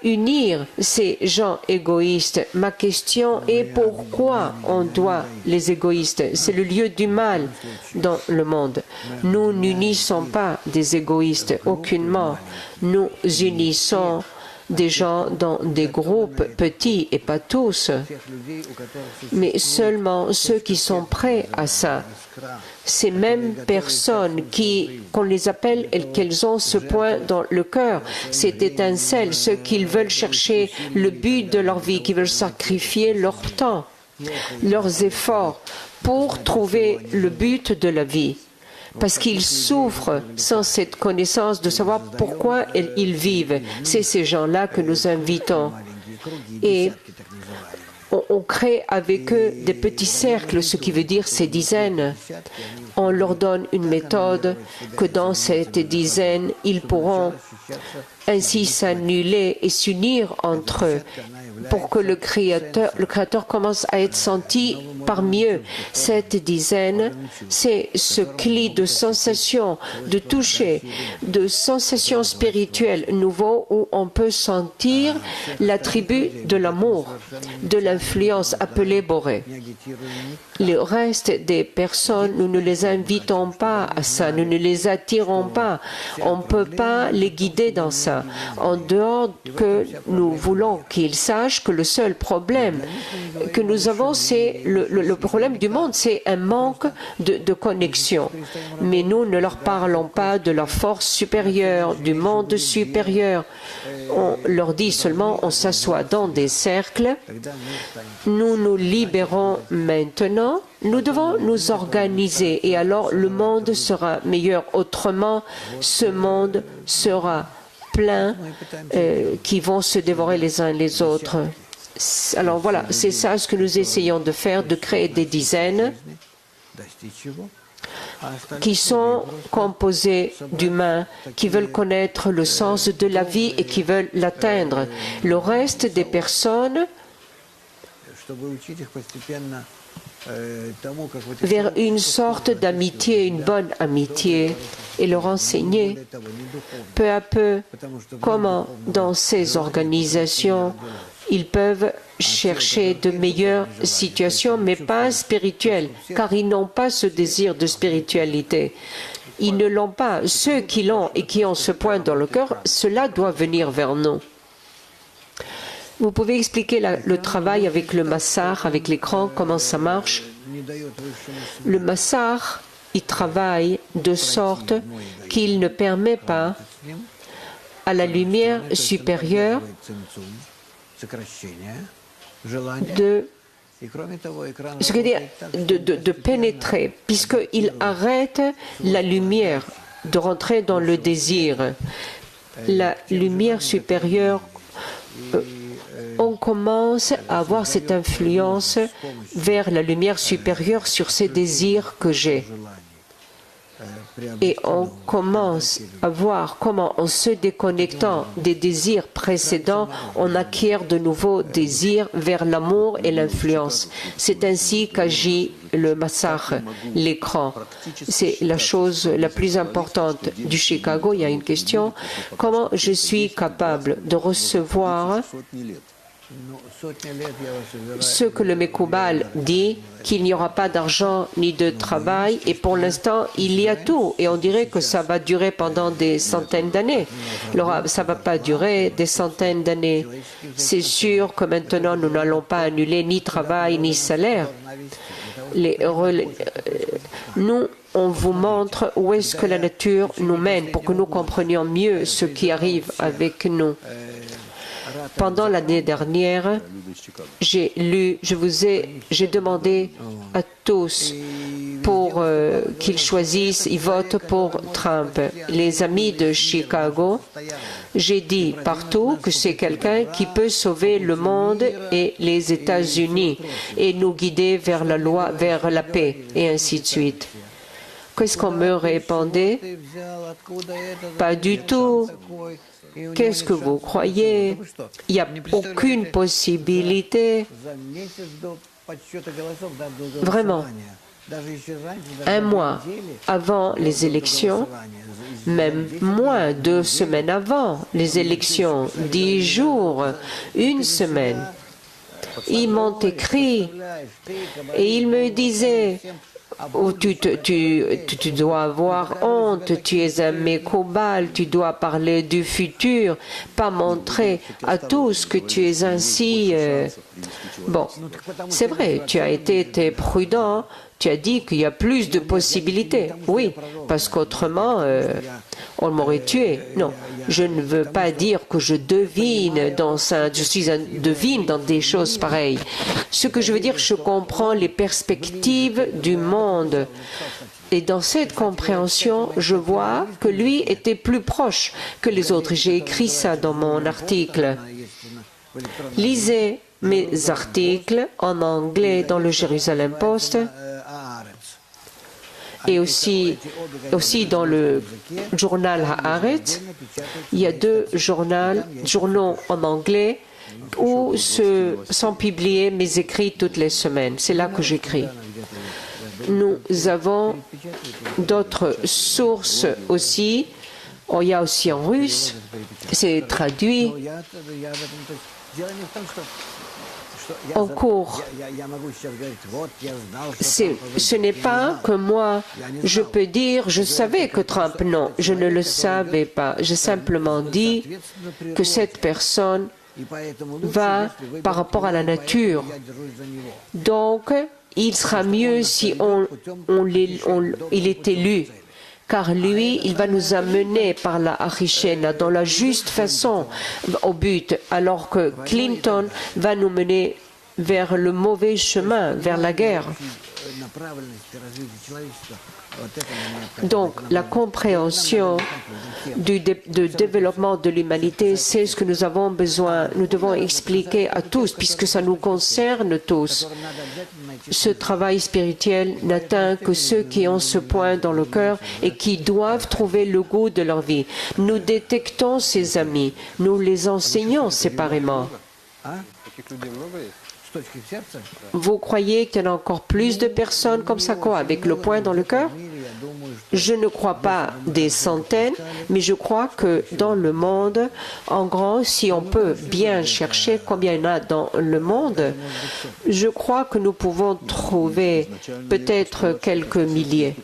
unir ces gens égoïstes. Ma question est pourquoi on doit les égoïstes. C'est le lieu du mal dans le monde. Nous n'unissons pas des égoïstes, aucunement. Nous unissons des gens dans des groupes petits et pas tous, mais seulement ceux qui sont prêts à ça. Ces mêmes personnes qu'on les appelle et qu'elles ont ce point dans le cœur, cette étincelle, ceux qui veulent chercher le but de leur vie, qui veulent sacrifier leur temps, leurs efforts pour trouver le but de la vie. Parce qu'ils souffrent sans cette connaissance de savoir pourquoi ils vivent. C'est ces gens-là que nous invitons. Et on crée avec eux des petits cercles, ce qui veut dire ces dizaines. On leur donne une méthode que dans cette dizaine, ils pourront ainsi s'annuler et s'unir entre eux pour que le Créateur commence à être senti parmi eux. Cette dizaine, c'est ce cli de sensations, de toucher, de sensations spirituelles nouveaux où on peut sentir l'attribut de l'amour, de l'influence appelée Boré. Le reste des personnes, nous ne les invitons pas à ça, nous ne les attirons pas. On ne peut pas les guider dans ça. En dehors que nous voulons qu'ils sachent que le seul problème que nous avons, c'est le problème du monde, c'est un manque de connexion. Mais nous ne leur parlons pas de la force supérieure, du monde supérieur. On leur dit seulement, on s'assoit dans des cercles, nous nous libérons maintenant, nous devons nous organiser et alors le monde sera meilleur. Autrement, ce monde sera plein qui vont se dévorer les uns les autres. Alors voilà, c'est ça ce que nous essayons de faire, de créer des dizaines qui sont composées d'humains qui veulent connaître le sens de la vie et qui veulent l'atteindre. Le reste des personnes vers une sorte d'amitié, une bonne amitié, et leur enseigner peu à peu comment dans ces organisations ils peuvent chercher de meilleures situations, mais pas spirituelles, car ils n'ont pas ce désir de spiritualité. Ils ne l'ont pas. Ceux qui l'ont et qui ont ce point dans le cœur, cela doit venir vers nous. Vous pouvez expliquer le travail avec le massar, avec l'écran, comment ça marche? Le massar, il travaille de sorte qu'il ne permet pas à la lumière supérieure de pénétrer, puisqu'il arrête la lumière de rentrer dans le désir. La lumière supérieure, on commence à avoir cette influence vers la lumière supérieure sur ces désirs que j'ai. Et on commence à voir comment, en se déconnectant des désirs précédents, on acquiert de nouveaux désirs vers l'amour et l'influence. C'est ainsi qu'agit le massar, l'écran. C'est la chose la plus importante du Chicago. Il y a une question. Comment je suis capable de recevoir ce que le Mekoubal dit, qu'il n'y aura pas d'argent ni de travail, et pour l'instant, il y a tout. Et on dirait que ça va durer pendant des centaines d'années. Alors, ça ne va pas durer des centaines d'années. C'est sûr que maintenant, nous n'allons pas annuler ni travail ni salaire. nous, on vous montre où est-ce que la nature nous mène pour que nous comprenions mieux ce qui arrive avec nous. Pendant l'année dernière, j'ai demandé à tous pour qu'ils choisissent, ils votent pour Trump. Les amis de Chicago, j'ai dit partout que c'est quelqu'un qui peut sauver le monde et les États-Unis et nous guider vers la loi, vers la paix, et ainsi de suite. Qu'est-ce qu'on me répondait? Pas du tout. Qu'est-ce que vous croyez? Il n'y a aucune possibilité. Vraiment, un mois avant les élections, même moins, 2 semaines avant les élections, 10 jours, 1 semaine, ils m'ont écrit et ils me disaient: oh, tu dois avoir honte, tu es un mécobal, tu dois parler du futur, pas montrer à tous que tu es ainsi. Bon, c'est vrai, tu as été prudent, tu as dit qu'il y a plus de possibilités. Oui, parce qu'autrement, on m'aurait tué. Non, je ne veux pas dire que je devine je suis un devine dans des choses pareilles. Ce que je veux dire, je comprends les perspectives du monde. Et dans cette compréhension, je vois que lui était plus proche que les autres. J'ai écrit ça dans mon article. Lisez mes articles en anglais dans le Jérusalem Post et aussi dans le journal Haaretz. Il y a 2 journaux en anglais où sont publiés mes écrits toutes les semaines. C'est là que j'écris. Nous avons d'autres sources aussi. Oh, il y a aussi en russe. C'est traduit. En cours. Ce n'est pas que moi, je peux dire, je savais que Trump, non, je ne le savais pas. J'ai simplement dit que cette personne va par rapport à la nature. Donc, il sera mieux si il est élu. Car lui, il va nous amener par la Achishena dans la juste façon au but, alors que Clinton va nous mener vers le mauvais chemin, vers la guerre. Donc, la compréhension du développement de l'humanité, c'est ce que nous avons besoin. Nous devons expliquer à tous, puisque ça nous concerne tous. Ce travail spirituel n'atteint que ceux qui ont ce point dans le cœur et qui doivent trouver le goût de leur vie. Nous détectons ces amis, nous les enseignons séparément. Vous croyez qu'il y en a encore plus de personnes comme ça, quoi, avec le point dans le cœur? Je ne crois pas des centaines, mais je crois que dans le monde, en grand, si on peut bien chercher combien il y en a dans le monde, je crois que nous pouvons trouver peut-être quelques milliers.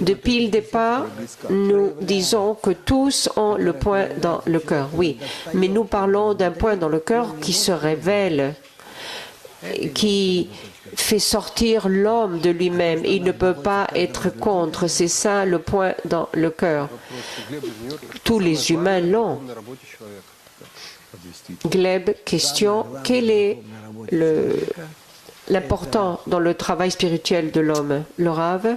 Depuis le départ, nous disons que tous ont le point dans le cœur, oui, mais nous parlons d'un point dans le cœur qui se révèle, qui fait sortir l'homme de lui-même. Il ne peut pas être contre, c'est ça le point dans le cœur. Tous les humains l'ont. Gleb, question, quel est l'important dans le travail spirituel de l'homme? Le Rav?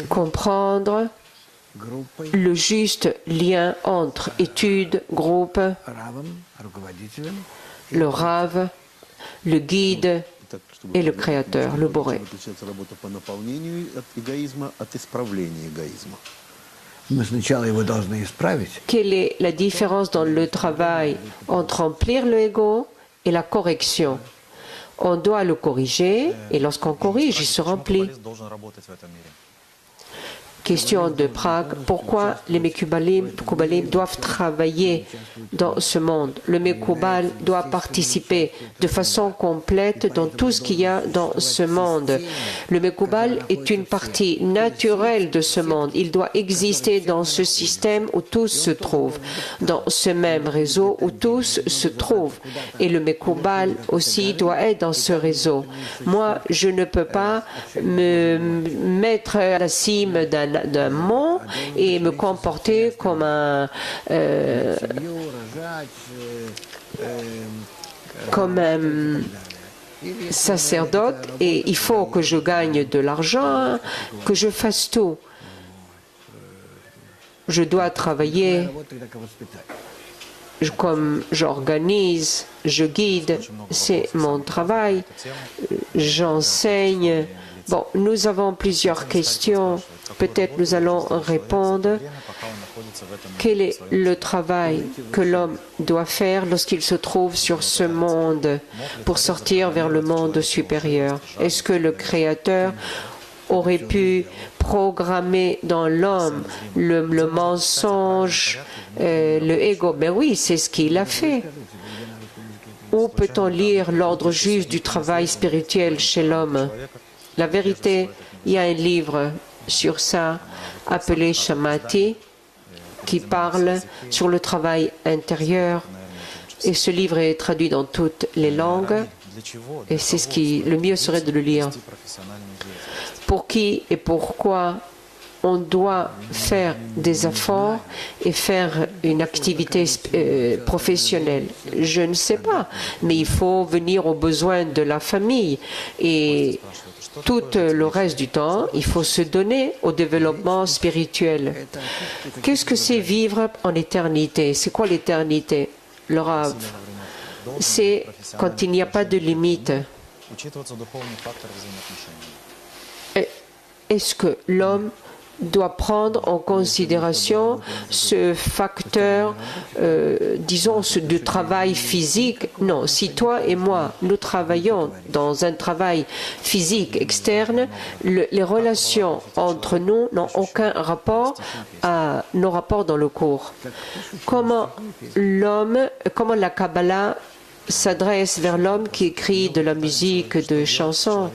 Comprendre le juste lien entre études, groupe, le Rav, le guide et le Créateur, le Boré. Quelle est la différence dans le travail entre remplir le ego et la correction? On doit le corriger et lorsqu'on corrige, il se remplit. question de Prague. Pourquoi les Mekoubalim doivent travailler dans ce monde? Le Mekoubal doit participer de façon complète dans tout ce qu'il y a dans ce monde. Le Mekoubal est une partie naturelle de ce monde. Il doit exister dans ce système où tous se trouvent, dans ce même réseau où tous se trouvent. Et le Mekoubal aussi doit être dans ce réseau. Moi, je ne peux pas me mettre à la cime d'un mont et me comporter comme un sacerdote, et il faut que je gagne de l'argent, que je fasse tout. Je dois travailler comme j'organise, je guide, c'est mon travail, j'enseigne. Bon, nous avons plusieurs questions, peut-être nous allons répondre. Quel est le travail que l'homme doit faire lorsqu'il se trouve sur ce monde pour sortir vers le monde supérieur? Est-ce que le Créateur aurait pu programmer dans l'homme le mensonge, le ego? Ben oui, c'est ce qu'il a fait. Où peut-on lire l'ordre juste du travail spirituel chez l'homme? La vérité, il y a un livre sur ça appelé Shamati qui parle sur le travail intérieur, et ce livre est traduit dans toutes les langues, et c'est ce qui le mieux serait de le lire. Pour qui et pourquoi on doit faire des efforts et faire une activité professionnelle? Je ne sais pas, mais il faut venir aux besoins de la famille, et tout le reste du temps, il faut se donner au développement spirituel. Qu'est-ce que c'est vivre en éternité? C'est quoi l'éternité? Le Rav, c'est quand il n'y a pas de limite. Est-ce que l'homme doit prendre en considération ce facteur, disons, de travail physique? Non, si toi et moi, nous travaillons dans un travail physique externe, les relations entre nous n'ont aucun rapport à nos rapports dans le cours. Comment la Kabbalah s'adresse vers l'homme qui écrit de la musique, de chansons,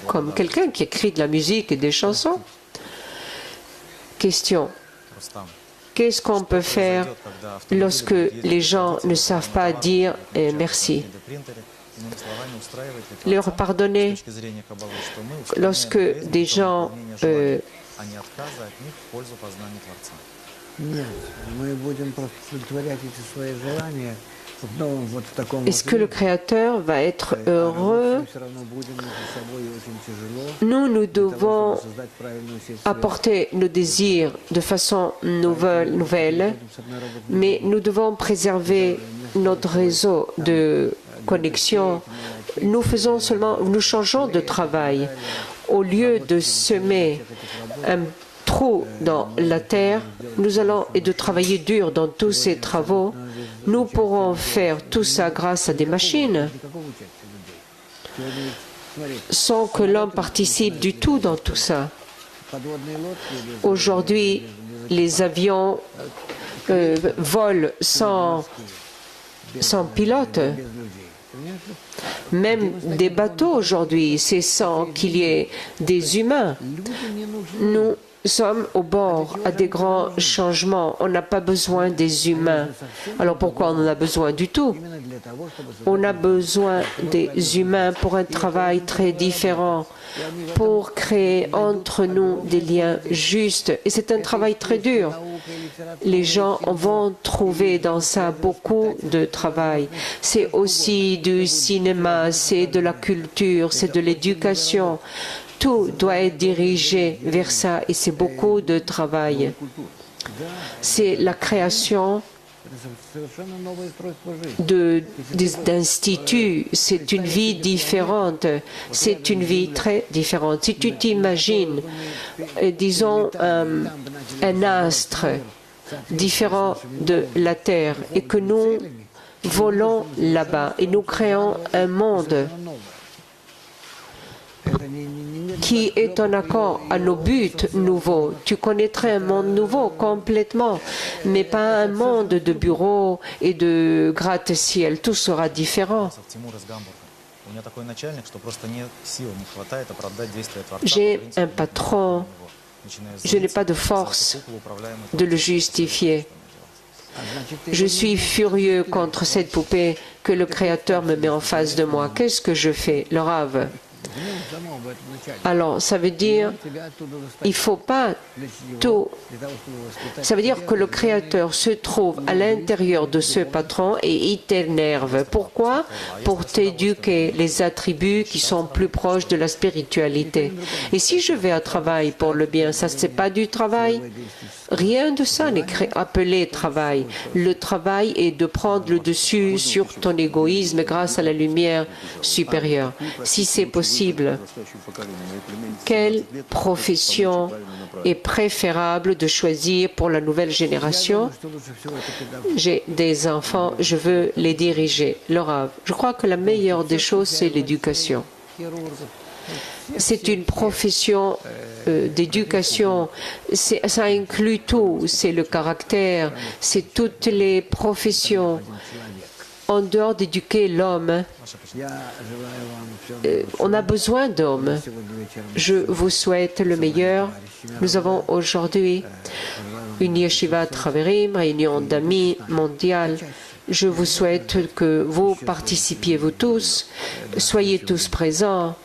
comme quelqu'un qui écrit de la musique et des chansons? Question. Qu'est-ce qu'on peut faire lorsque les gens ne savent pas dire merci? Leur pardonner. Lorsque des gens est-ce que le Créateur va être heureux? Nous devons apporter nos désirs de façon nouvelle, mais nous devons préserver notre réseau de connexion. Nous changeons de travail. Au lieu de semer un trou dans la terre, et de travailler dur dans tous ces travaux, nous pourrons faire tout ça grâce à des machines, sans que l'homme participe du tout dans tout ça. Aujourd'hui, les avions volent sans pilote. Même des bateaux aujourd'hui, c'est sans qu'il y ait des humains. Nous sommes au bord à des grands changements. On n'a pas besoin des humains. Alors pourquoi on en a besoin du tout? On a besoin des humains pour un travail très différent, pour créer entre nous des liens justes. Et c'est un travail très dur. Les gens vont trouver dans ça beaucoup de travail. C'est aussi du cinéma, c'est de la culture, c'est de l'éducation. Tout doit être dirigé vers ça, et c'est beaucoup de travail. C'est la création d'instituts, c'est une vie différente, c'est une vie très différente. Si tu t'imagines, disons, un astre différent de la Terre, et que nous volons là-bas et nous créons un monde qui est en accord à nos buts nouveaux. Tu connaîtrais un monde nouveau complètement, mais pas un monde de bureaux et de gratte-ciel. Tout sera différent. J'ai un patron, je n'ai pas de force de le justifier. Je suis furieux contre cette poupée que le Créateur me met en face de moi. Qu'est-ce que je fais, le Rav? Alors, ça veut dire, il ne faut pas tout. Ça veut dire que le Créateur se trouve à l'intérieur de ce patron et il t'énerve. Pourquoi? Pour t'éduquer les attributs qui sont plus proches de la spiritualité. Et si je vais à travail pour le bien, ça, c'est pas du travail? Rien de ça n'est appelé travail. Le travail est de prendre le dessus sur ton égoïsme grâce à la lumière supérieure. Si c'est possible, quelle profession est préférable de choisir pour la nouvelle génération? J'ai des enfants, je veux les diriger. Le Rav, je crois que la meilleure des choses, c'est l'éducation. C'est une profession d'éducation, ça inclut tout, c'est le caractère, c'est toutes les professions. En dehors d'éduquer l'homme, on a besoin d'hommes. Je vous souhaite le meilleur. Nous avons aujourd'hui une yeshiva Traverim, réunion d'amis mondiale. Je vous souhaite que vous participiez, vous tous, soyez tous présents.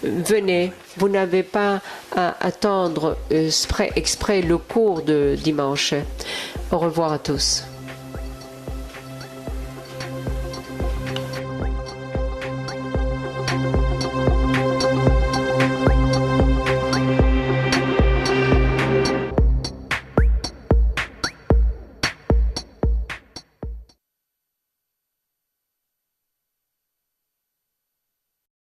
Venez, vous n'avez pas à attendre exprès le cours de dimanche. Au revoir à tous.